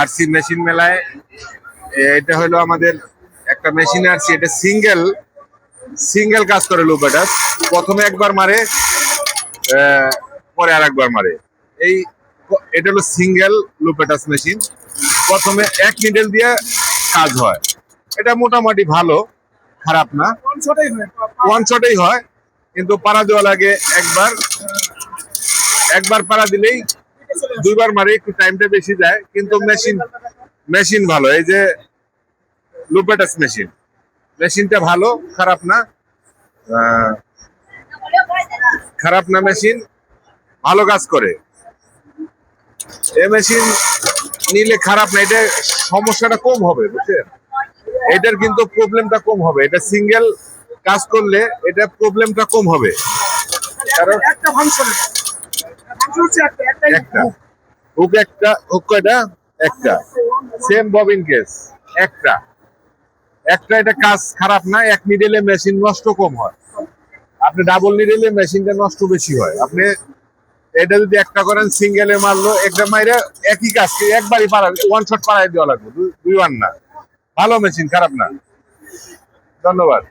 RC machine মেলায় এটা হলো আমাদের একটা মেশিন আরসি, এটা সিঙ্গেল সিঙ্গেল কাজ করে লুপেটাস। প্রথমে একবার মারে, পরে আর একবার মারে। এই এটা হলো সিঙ্গেল লুপেটাস মেশিন। প্রথমে এক নিডেল দিয়ে কাজ হয়। এটা মোটামুটি ভালো, খারাপ না, ওয়ান শটেই হয়, কিন্তু পাড়া দেওয়া লাগে একবার। একবার পাড়া দিলেই দুইবার মারে, একটু টাইমটা বেশি যায়, কিন্তু মেশিন মেশিন ভালো। এই যে লুপেটাস মেশিন, মেশিনটা ভালো, খারাপ না। খারাপ না, মেশিন ভালো কাজ করে। এই মেশিন নিলে খারাপ না, এটা সমস্যাটা কম হবে, বুঝছেন? এটার কিন্তু প্রবলেমটা কম হবে। এটা সিঙ্গেল কাজ করলে এটা প্রবলেমটা কম হবে, কারণ একটা হুক, একটা হুক কয়টা, একটা সেম ববিন কেস, একটা একটা এটা কাজ খারাপ না। এক নিডেলে মেশিন নষ্ট কম হয়, আপনি ডাবল নিডেলে মেশিনটা নষ্ট বেশি হয়। আপনি এটা যদি একটা করেন, সিঙ্গেলে মারলো একটা মাইরে একই কাজ একবারই পারা, ওয়ান শট পাড়াই দেওয়া লাগবে, দুই ওয়ান না। ভালো মেশিন, খারাপ না। ধন্যবাদ।